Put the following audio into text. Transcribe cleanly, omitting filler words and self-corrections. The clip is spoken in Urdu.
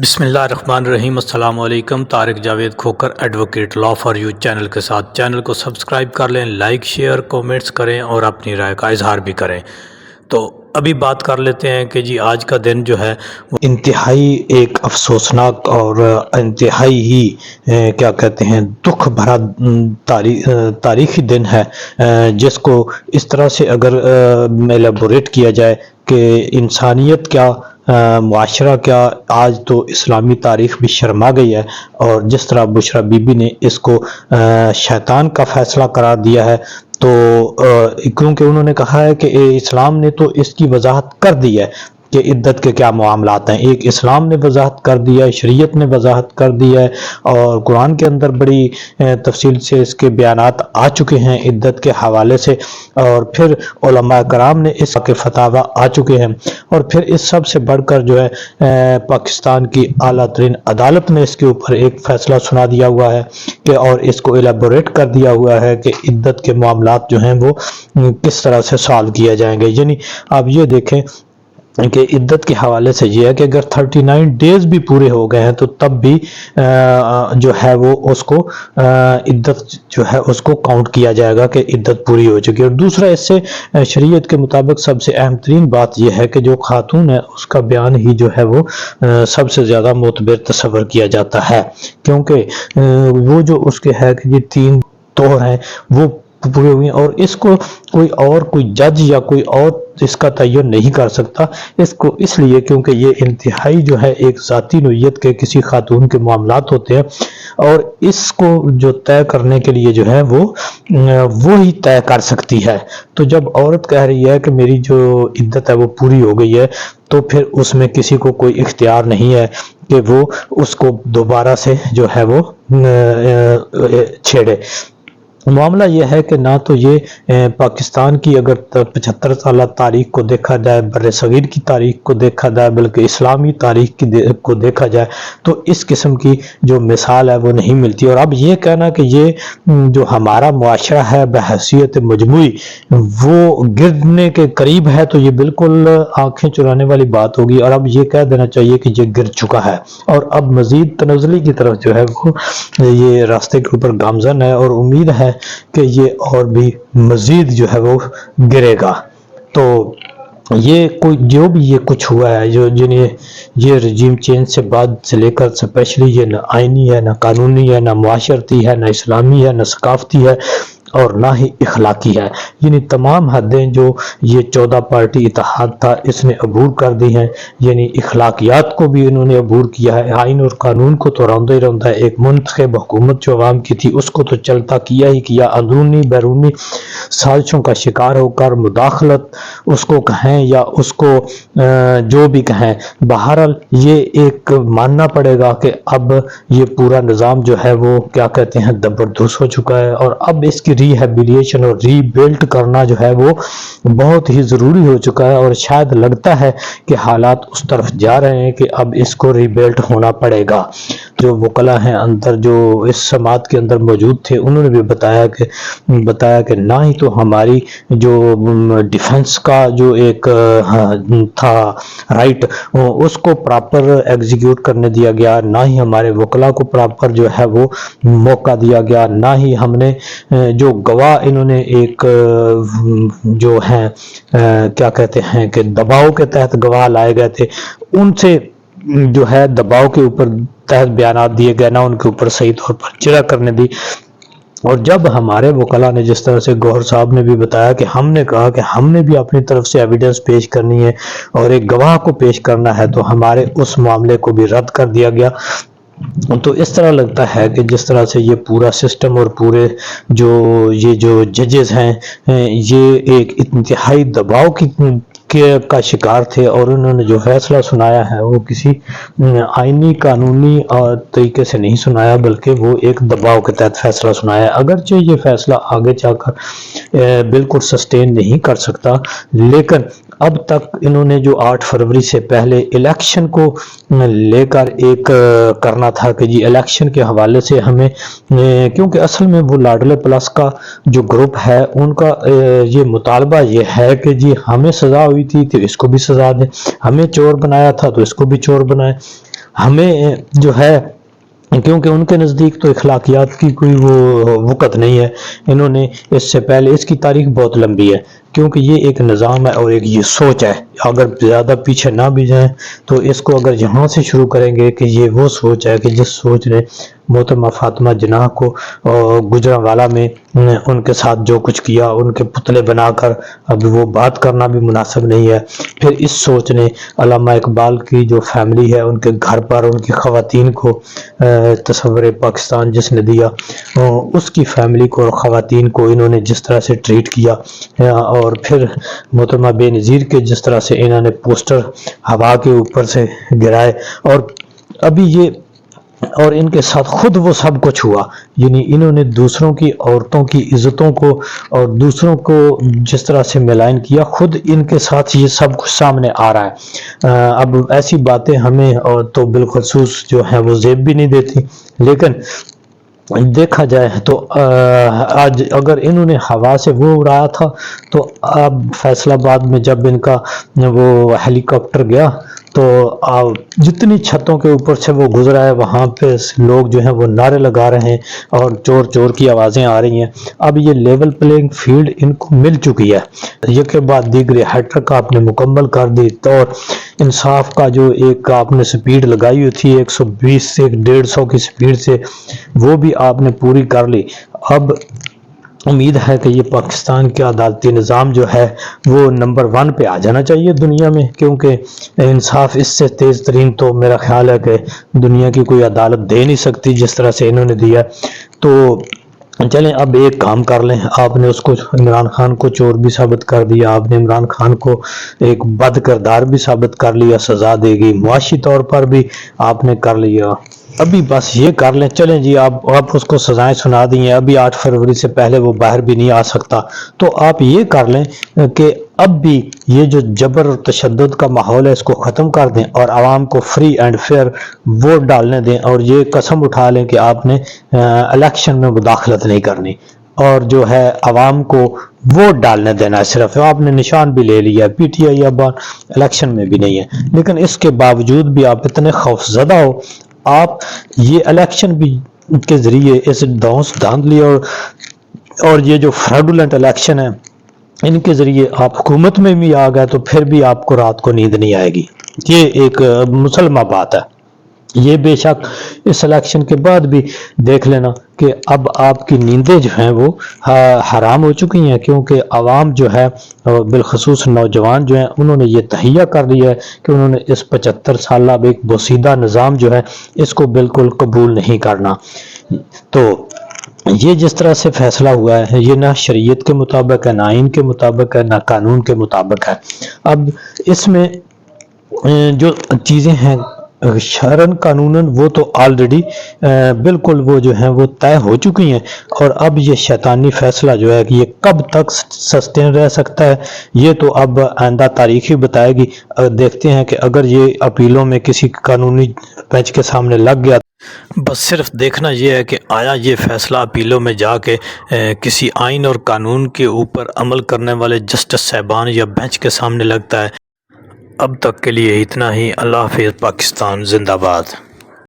بسم اللہ الرحمن الرحیم۔ السلام علیکم۔ Tariq Javed Khokhar advocate law for you channel کے ساتھ چینل کو سبسکرائب کر لیں، لائک شیئر کومنٹس کریں اور اپنی رائے کا اظہار بھی کریں۔ تو ابھی بات کر لیتے ہیں کہ جی آج کا دن جو ہے وہ انتہائی ایک افسوسناک اور انتہائی ہی کیا کہتے ہیں دکھ بھرا تاریخی دن ہے، جس کو اس طرح سے اگر ایلیبوریٹ کیا جائے کہ انسانیت کیا، معاشرہ کیا، آج تو اسلامی تاریخ بھی شرما گئی ہے۔ اور جس طرح بشرا بی بی نے اس کو شیطان کا فیصلہ قرار دیا ہے، تو کیونکہ انہوں نے کہا ہے کہ اسلام نے تو اس کی وضاحت کر دی ہے کہ عدت کے کیا معاملات ہیں۔ ایک اسلام نے وضاحت کر دیا ہے، شریعت نے وضاحت کر دیا ہے، اور قرآن کے اندر بڑی تفصیل سے اس کے بیانات آ چکے ہیں عدت کے حوالے سے، اور پھر علماء کرام نے اس کے فتاوی آ چکے ہیں، اور پھر اس سب سے بڑھ کر جو ہے پاکستان کی اعلیٰ ترین عدالت نے اس کے اوپر ایک فیصلہ سنا دیا ہوا ہے کہ اور اس کو ایلیبوریٹ کر دیا ہوا ہے کہ عدت کے معاملات جو ہیں وہ کس طرح سے سالو کیا جائیں گے۔ یعنی آپ یہ دیکھیں کہ عدت کے حوالے سے یہ ہے کہ اگر 39 ڈیز بھی پورے ہو گئے ہیں تو تب بھی جو ہے وہ اس کو عدت جو ہے اس کو کاؤنٹ کیا جائے گا کہ عدت پوری ہو چکی ہے۔ اور دوسرا اس سے شریعت کے مطابق سب سے اہم ترین بات یہ ہے کہ جو خاتون ہے اس کا بیان ہی جو ہے وہ سب سے زیادہ معتبر تصور کیا جاتا ہے، کیونکہ وہ جو اس کے ہے کہ یہ 3 طور ہیں وہ پورے ہوئے ہیں، اور اس کو کوئی جج یا کوئی اور اس کا تعین نہیں کر سکتا، اس کو اس لیے کیونکہ یہ انتہائی جو ہے ایک ذاتی نوعیت کے کسی خاتون کے معاملات ہوتے ہیں، اور اس کو جو طے کرنے کے لیے جو ہے وہ ہی طے کر سکتی ہے۔ تو جب عورت کہہ رہی ہے کہ میری جو عدت ہے وہ پوری ہو گئی ہے، تو پھر اس میں کسی کو کوئی اختیار نہیں ہے کہ وہ اس کو دوبارہ سے جو ہے وہ چھیڑے۔ معاملہ یہ ہے کہ نہ تو یہ پاکستان کی اگر 75 سالہ تاریخ کو دیکھا جائے، بر صغیر کی تاریخ کو دیکھا جائے، بلکہ اسلامی تاریخ کو دیکھا جائے، تو اس قسم کی جو مثال ہے وہ نہیں ملتی۔ اور اب یہ کہنا کہ یہ جو ہمارا معاشرہ ہے بحیثیت مجموعی وہ گرنے کے قریب ہے، تو یہ بالکل آنکھیں چرانے والی بات ہوگی، اور اب یہ کہہ دینا چاہیے کہ یہ گر چکا ہے، اور اب مزید تنزلی کی طرف جو ہے وہ یہ راستے کے اوپر گامزن ہے، اور امید ہے کہ یہ اور بھی مزید جو ہے وہ گرے گا۔ تو یہ جو بھی یہ کچھ ہوا ہے، یہ رجیم چینج سے بعد سے لے کر اسپیشلی یہ نہ آئینی ہے، نہ قانونی ہے، نہ معاشرتی ہے، نہ اسلامی ہے، نہ ثقافتی ہے، اور نہ ہی اخلاقی ہے۔ یعنی تمام حدیں جو یہ 14 پارٹی اتحاد تھا اس نے عبور کر دی ہیں، یعنی اخلاقیات کو بھی انہوں نے عبور کیا ہے، آئین اور قانون کو تو روندا ہی روندا ہے، ایک منتخب حکومت جو عوام کی تھی اس کو تو چلتا کیا ہی کیا، اندرونی بیرونی سازشوں کا شکار ہو کر مداخلت اس کو کہیں یا اس کو جو بھی کہیں، بہرحال یہ ایک ماننا پڑے گا کہ اب یہ پورا نظام جو ہے وہ کیا کہتے ہیں زبردست ہو چکا ہے، اور اب اس کی ری ہیبیلیشن اور ری بلڈ کرنا جو ہے وہ بہت ہی ضروری ہو چکا ہے، اور شاید لگتا ہے کہ حالات اس طرف جا رہے ہیں کہ اب اس کو ری بلڈ ہونا پڑے گا۔ جو وکلا ہیں اندر جو اس سماعت کے اندر موجود تھے انہوں نے بھی بتایا کہ نہ ہی تو ہماری جو ڈیفنس کا جو ایک تھا رائٹ اس کو پراپر ایگزیکیوٹ کرنے دیا گیا، نہ ہی ہمارے وکلا کو پراپر جو ہے وہ موقع دیا گیا، نہ ہی ہم نے جو گواہ انہوں نے ایک جو ہیں کیا کہتے ہیں کہ دباؤ کے تحت گواہ لائے گئے تھے، ان سے جو ہے دباؤ کے اوپر تحت بیانات دیے گئے، نہ ان کے اوپر صحیح طور پر جرح کرنے دی۔ اور جب ہمارے وکلا نے جس طرح سے گوہر صاحب نے بھی بتایا کہ ہم نے کہا کہ ہم نے بھی اپنی طرف سے ایویڈنس پیش کرنی ہے اور ایک گواہ کو پیش کرنا ہے، تو ہمارے اس معاملے کو بھی رد کر دیا گیا۔ تو اس طرح لگتا ہے کہ جس طرح سے یہ پورا سسٹم اور پورے یہ جو ججز ہیں یہ ایک انتہائی دباؤ کا شکار تھے، اور انہوں نے جو فیصلہ سنایا ہے وہ کسی آئینی قانونی طریقے سے نہیں سنایا، بلکہ وہ ایک دباؤ کے تحت فیصلہ سنایا ہے۔ اگرچہ یہ فیصلہ آگے جا کر بالکل سسٹین نہیں کر سکتا، لیکن اب تک انہوں نے جو 8 فروری سے پہلے الیکشن کو لے کر ایک کرنا تھا کہ جی الیکشن کے حوالے سے ہمیں، کیونکہ اصل میں وہ لاڈلے پلس کا جو گروپ ہے ان کا یہ مطالبہ یہ ہے کہ جی ہمیں سزا ہوئی تھی تو اس کو بھی سزا دیں، ہمیں چور بنایا تھا تو اس کو بھی چور بنائے، ہمیں جو ہے، کیونکہ ان کے نزدیک تو اخلاقیات کی کوئی وہ وقت نہیں ہے، انہوں نے اس سے پہلے، اس کی تاریخ بہت لمبی ہے، کیونکہ یہ ایک نظام ہے اور ایک یہ سوچ ہے، اگر زیادہ پیچھے نہ بھی جائیں تو اس کو اگر یہاں سے شروع کریں گے کہ یہ وہ سوچ ہے کہ جس سوچ نے محترمہ فاطمہ جناح کو گجرانوالہ میں ان کے ساتھ جو کچھ کیا، ان کے پتلے بنا کر، اب وہ بات کرنا بھی مناسب نہیں ہے۔ پھر اس سوچ نے علامہ اقبال کی جو فیملی ہے، ان کے گھر پر ان کی خواتین کو تصور پاکستان جس نے دیا، اس کی فیملی کو اور خواتین کو انہوں نے جس طرح سے ٹریٹ کیا، اور پھر محترمہ بے نظیر کے جس طرح سے انہوں نے پوسٹر ہوا کے اوپر سے گرائے، اور ابھی یہ، اور ان کے ساتھ خود وہ سب کچھ ہوا، یعنی انہوں نے دوسروں کی عورتوں کی عزتوں کو اور دوسروں کو جس طرح سے ملائن کیا، خود ان کے ساتھ یہ سب کچھ سامنے آ رہا ہے۔ اب ایسی باتیں ہمیں اور تو بالخصوص جو ہیں وہ زیب بھی نہیں دیتی، لیکن دیکھا جائے تو آج اگر انہوں نے ہوا سے وہ اڑایا تھا، تو اب فیصل آباد میں جب ان کا وہ ہیلی کاپٹر گیا تو جتنی چھتوں کے اوپر سے وہ گزرا ہے، وہاں پہ لوگ جو ہیں وہ نعرے لگا رہے ہیں اور چور چور کی آوازیں آ رہی ہیں۔ اب یہ لیول پلینگ فیلڈ ان کو مل چکی ہے، یک کے بعد دیگرے ہیٹرک آپ نے مکمل کر دی، اور انصاف کا جو ایک آپ نے سپیڈ لگائی ہوئی تھی 120 سے 150 کی سپیڈ سے، وہ بھی آپ نے پوری کر لی۔ اب امید ہے کہ یہ پاکستان کے عدالتی نظام جو ہے وہ نمبر 1 پہ آ جانا چاہیے دنیا میں، کیونکہ انصاف اس سے تیز ترین تو میرا خیال ہے کہ دنیا کی کوئی عدالت دے نہیں سکتی جس طرح سے انہوں نے دیا۔ تو چلیں اب ایک کام کر لیں، آپ نے اس کو، عمران خان کو چور بھی ثابت کر دیا، آپ نے عمران خان کو ایک بد کردار بھی ثابت کر لیا، سزا دے گی، معاشی طور پر بھی آپ نے کر لیا، ابھی بس یہ کر لیں، چلیں جی آپ اس کو سزائیں سنا دی ہیں، ابھی 8 فروری سے پہلے وہ باہر بھی نہیں آ سکتا، تو آپ یہ کر لیں کہ اب بھی یہ جو جبر اور تشدد کا ماحول ہے اس کو ختم کر دیں اور عوام کو فری اینڈ فیئر ووٹ ڈالنے دیں، اور یہ قسم اٹھا لیں کہ آپ نے الیکشن میں مداخلت نہیں کرنی، اور جو ہے عوام کو ووٹ ڈالنے دینا ہے صرف۔ آپ نے نشان بھی لے لیا ہے، پی ٹی آئی اب الیکشن میں بھی نہیں ہے، لیکن اس کے باوجود بھی آپ اتنے خوف زدہ ہو، آپ یہ الیکشن بھی کے ذریعے اس دھونس دھاندلی اور یہ جو فراڈولنٹ الیکشن ہے ان کے ذریعے آپ حکومت میں بھی آ گئے، تو پھر بھی آپ کو رات کو نیند نہیں آئے گی، یہ ایک مسلمہ بات ہے۔ یہ بے شک اس الیکشن کے بعد بھی دیکھ لینا کہ اب آپ کی نیندیں جو ہیں وہ حرام ہو چکی ہیں، کیونکہ عوام جو ہے بالخصوص نوجوان جو ہیں انہوں نے یہ تہیہ کر لیا ہے کہ انہوں نے اس 75 سالہ ایک بوسیدہ نظام جو ہے اس کو بالکل قبول نہیں کرنا۔ تو یہ جس طرح سے فیصلہ ہوا ہے یہ نہ شریعت کے مطابق ہے، نہ آئین کے مطابق ہے، نہ قانون کے مطابق ہے۔ اب اس میں جو چیزیں ہیں شرعاً قانوناً وہ تو آلریڈی بالکل وہ جو ہیں وہ طے ہو چکی ہیں، اور اب یہ شیطانی فیصلہ جو ہے کہ یہ کب تک سسٹین رہ سکتا ہے یہ تو اب آئندہ تاریخ ہی بتائے گی۔ دیکھتے ہیں کہ اگر یہ اپیلوں میں کسی قانونی بینچ کے سامنے لگ گیا، بس صرف دیکھنا یہ ہے کہ آیا یہ فیصلہ اپیلوں میں جا کے کسی آئین اور قانون کے اوپر عمل کرنے والے جسٹس صاحبان یا بینچ کے سامنے لگتا ہے۔ اب تک کے لیے اتنا ہی، اللہ حافظ، پاکستان زندہ باد۔